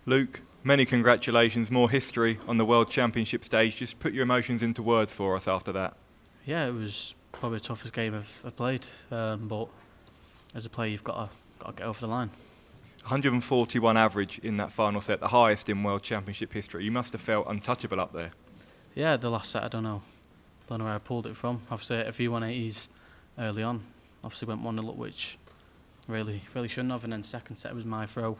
Luke, many congratulations, more history on the World Championship stage. Just put your emotions into words for us after that. Yeah, it was probably the toughest game I've played, but as a player you've got to get over the line. 141 average in that final set, the highest in World Championship history. You must have felt untouchable up there. Yeah, the last set I don't know where I pulled it from. Obviously a few 180s early on. Obviously went 1-0 up, which really shouldn't have, and then second set was my throw.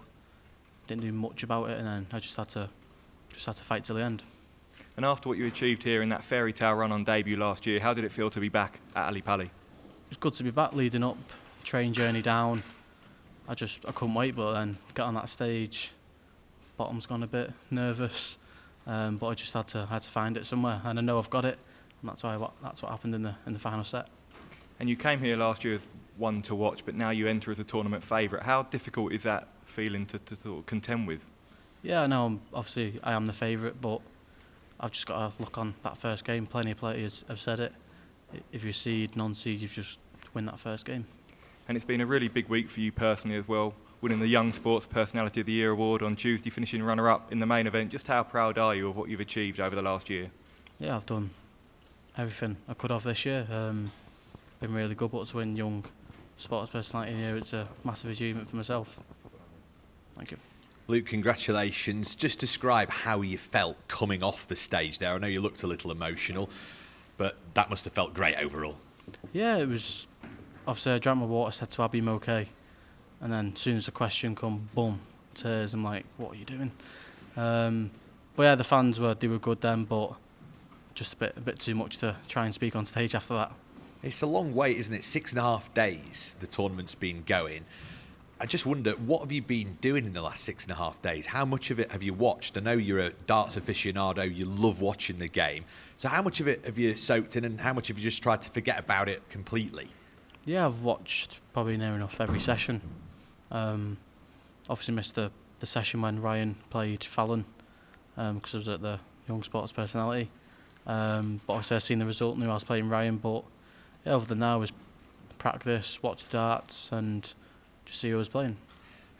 Didn't do much about it, and then I just had to fight till the end. And after what you achieved here in that fairy tale run on debut last year, how did it feel to be back at Ali Pali? It was good to be back, leading up, train journey down. I couldn't wait, but then get on that stage, bottom's gone a bit, nervous, but I just had to find it somewhere, and I know I've got it, and that's what happened in the final set. And you came here last year as one to watch, but now you enter as a tournament favourite. How difficult is that feeling to sort of contend with? Yeah, I know. Obviously, I am the favourite, but I've just got to look on that first game. Plenty of players have said it. If you're seed, non-seed, you've just win that first game. And it's been a really big week for you personally as well, winning the Young Sports Personality of the Year award on Tuesday, finishing runner-up in the main event. Just how proud are you of what you've achieved over the last year? Yeah, I've done everything I could have this year. Been really good, but to win Young Sports Personality of the Year, it's a massive achievement for myself. Thank you. Luke, congratulations. Just describe how you felt coming off the stage there. I know you looked a little emotional, but that must have felt great overall. Yeah, it was. Obviously, I drank my water, said to Abby, I'm okay. And then as soon as the question come, boom, tears. I'm like, what are you doing? But yeah, the fans were good then, but just a bit too much to try and speak on stage after that. It's a long wait, isn't it? 6.5 days the tournament's been going. I just wonder, what have you been doing in the last 6.5 days? How much of it have you watched? I know you're a darts aficionado, you love watching the game. So how much of it have you soaked in, and how much have you just tried to forget about it completely? Yeah, I've watched probably near enough every session. Obviously missed the session when Ryan played Fallon, because I was at the Young Sports Personality. But obviously I've seen the result, knew I was playing Ryan, but yeah, other than that, I was practice, watch the darts, and just see who I was playing.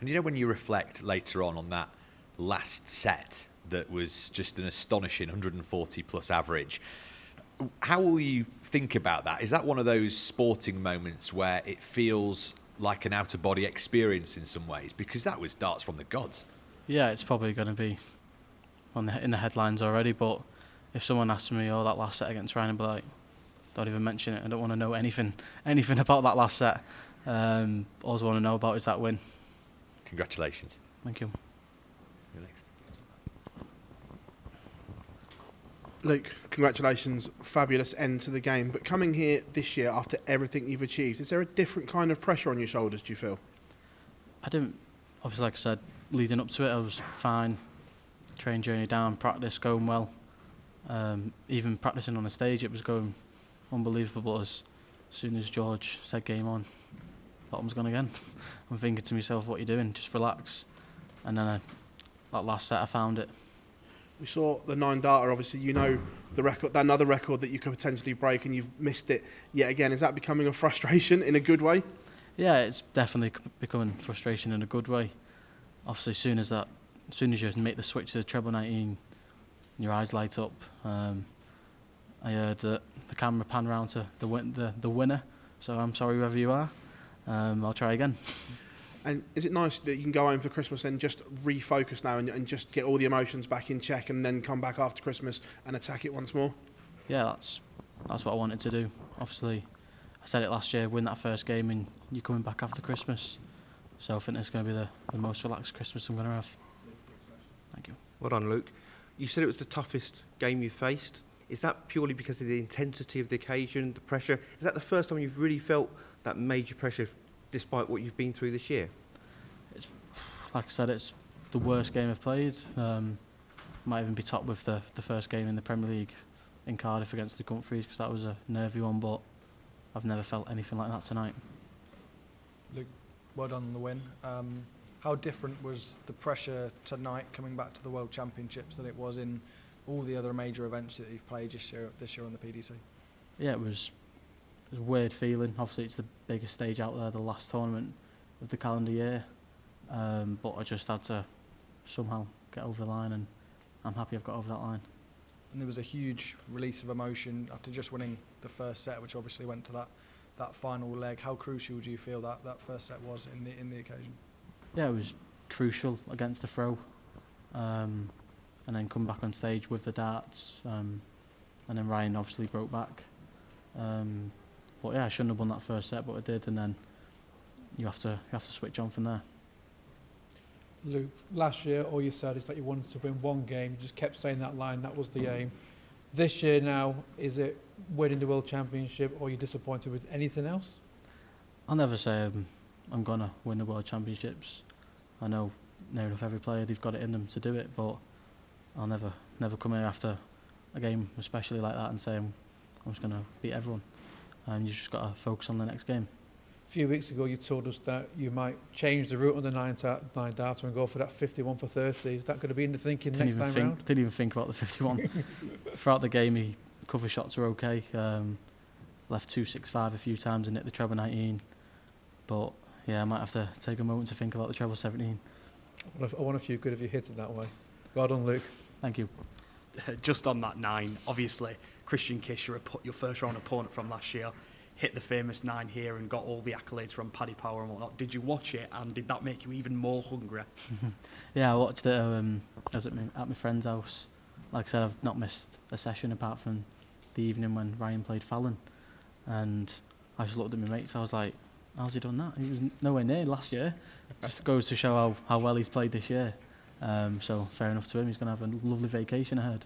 And you know, when you reflect later on that last set that was just an astonishing 140 plus average, how will you think about that? Is that one of those sporting moments where it feels like an out-of-body experience in some ways? Because that was darts from the gods. Yeah, it's probably going to be in the headlines already, but if someone asks me, that last set against Ryan, I'd be like, don't even mention it. I don't want to know anything about that last set. All I want to know about is that win. Congratulations. Thank you. You're next. Luke, congratulations. Fabulous end to the game. But coming here this year after everything you've achieved, is there a different kind of pressure on your shoulders, do you feel? I didn't. Obviously, like I said, leading up to it, I was fine. Train journey down, practice going well. Even practicing on the stage, it was going unbelievable. But as soon as George said game on, bottom's gone again. I'm thinking to myself, what are you doing? Just relax. And then that last set, I found it. We saw the 9-darter, obviously, you know the record, that another record that you could potentially break, and you've missed it yet again. Is that becoming a frustration in a good way? Yeah, it's definitely becoming frustration in a good way. Obviously, as soon as you make the switch to the treble 19, your eyes light up. I heard the camera pan round to the winner, so I'm sorry whoever you are. I'll try again. And is it nice that you can go home for Christmas and just refocus now and just get all the emotions back in check, and then come back after Christmas and attack it once more? Yeah, that's what I wanted to do. Obviously, I said it last year, win that first game and you're coming back after Christmas. So I think it's going to be the most relaxed Christmas I'm going to have. Thank you. Well done, Luke. You said it was the toughest game you faced. Is that purely because of the intensity of the occasion, the pressure? Is that the first time you've really felt that major pressure despite what you've been through this year? It's, like I said, it's the worst game I've played. Might even be top with the first game in the Premier League in Cardiff against the Dumfries, because that was a nervy one, but I've never felt anything like that tonight. Luke, well done on the win. How different was the pressure tonight coming back to the World Championships than it was in all the other major events that you've played this year on the PDC? Yeah, it was a weird feeling. Obviously, it's the biggest stage out there, the last tournament of the calendar year. But I just had to somehow get over the line, and I'm happy I've got over that line. And there was a huge release of emotion after just winning the first set, which obviously went to that final leg. How crucial do you feel that first set was in the occasion? Yeah, it was crucial against the throw, and then come back on stage with the darts, and then Ryan obviously broke back. But yeah, I shouldn't have won that first set, but I did, and then you have to switch on from there. Luke, last year all you said is that you wanted to win one game. You just kept saying that line, that was the aim. This year now, is it winning the World Championship, or are you disappointed with anything else? I'll never say I'm going to win the World Championships. I know near enough every player, they've got it in them to do it, but I'll never come here after a game especially like that and say I'm just going to beat everyone. And you just got to focus on the next game. A few weeks ago you told us that you might change the route on the nine data and go for that 51 for 30. Is that going to be in the thinking next time round? Didn't even think about the 51. Throughout the game, cover shots were okay. Left 265 a few times and hit the treble 19. But yeah, I might have to take a moment to think about the treble 17. I want a few good if you hit it that way. Well done, Luke. Thank you. Just on that 9, obviously Christian Kiss, your first round opponent from last year, hit the famous 9 here and got all the accolades from Paddy Power and whatnot. Did you watch it, and did that make you even more hungry? Yeah, I watched it. I was at my friend's house. Like I said, I've not missed a session apart from the evening when Ryan played Fallon, and I just looked at my mates. I was like, how's he done that? He was nowhere near last year. Just goes to show how well he's played this year. So fair enough to him. He's going to have a lovely vacation ahead.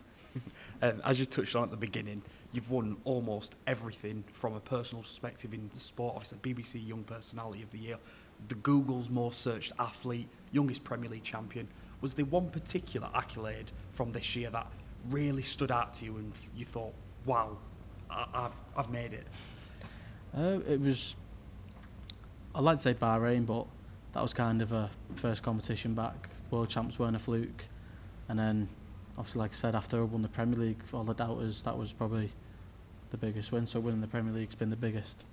As you touched on at the beginning, you've won almost everything from a personal perspective in the sport. Obviously, BBC Young Personality of the Year, the Google's most searched athlete, youngest Premier League champion. Was there one particular accolade from this year that really stood out to you and you thought, wow, I've made it? It was, I'd like to say Bahrain, but that was kind of a first competition back. World champs weren't a fluke. And then, obviously, like I said, after I won the Premier League, for all the doubters, that was probably the biggest win. So winning the Premier League's been the biggest.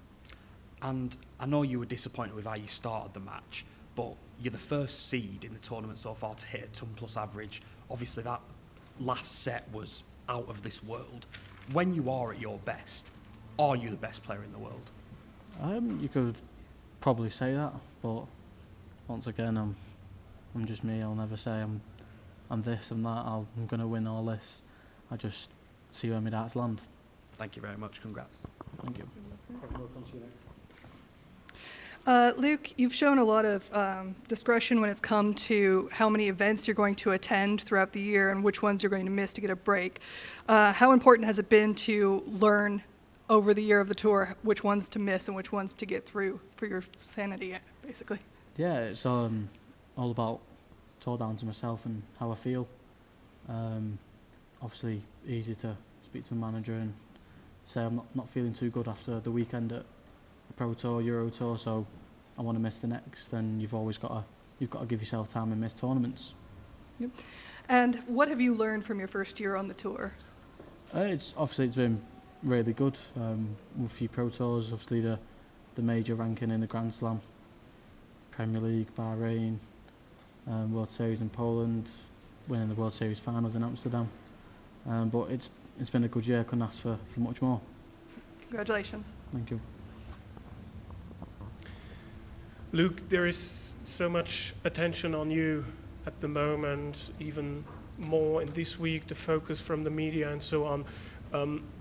And I know you were disappointed with how you started the match, but you're the first seed in the tournament so far to hit a ton-plus average. Obviously, that last set was out of this world. When you are at your best, are you the best player in the world? You could probably say that, but once again, I'm just me. I'll never say I'm this, I'm that, I'm going to win all this. I just see where my darts land. Thank you very much. Congrats. Thank you. Luke, you've shown a lot of discretion when it's come to how many events you're going to attend throughout the year and which ones you're going to miss to get a break. How important has it been to learn over the year of the tour which ones to miss and which ones to get through for your sanity, basically? Yeah, it's all about, it's all down to myself and how I feel. Obviously, easy to speak to my manager and say I'm not feeling too good after the weekend at the Pro Tour, Euro Tour, so I want to miss the next. And you've got to give yourself time and miss tournaments. Yep. And what have you learned from your first year on the tour? It's been really good. With a few Pro Tours, obviously the major ranking in the Grand Slam, Premier League, Bahrain, World Series in Poland, winning the World Series finals in Amsterdam. But it's been a good year. I couldn't ask for much more. Congratulations. Thank you. Luke, there is so much attention on you at the moment, even more in this week, the focus from the media and so on.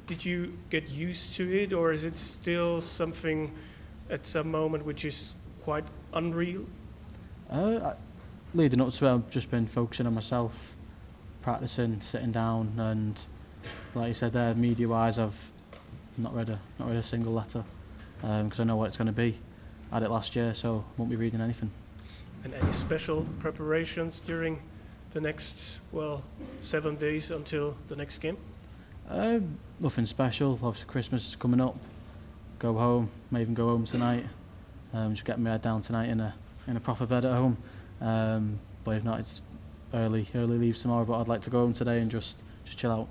Did you get used to it, or is it still something at some moment which is quite unreal? Leading up to it, I've just been focusing on myself, practicing, sitting down, and like you said there, media-wise, I've not read a single letter because I know what it's going to be. I had it last year, so I won't be reading anything. And any special preparations during the next, 7 days until the next game? Nothing special. Obviously, Christmas is coming up. Go home. May even go home tonight. Just get my head down tonight in a proper bed at home. But if not, it's early leave tomorrow. But I'd like to go home today and just chill out.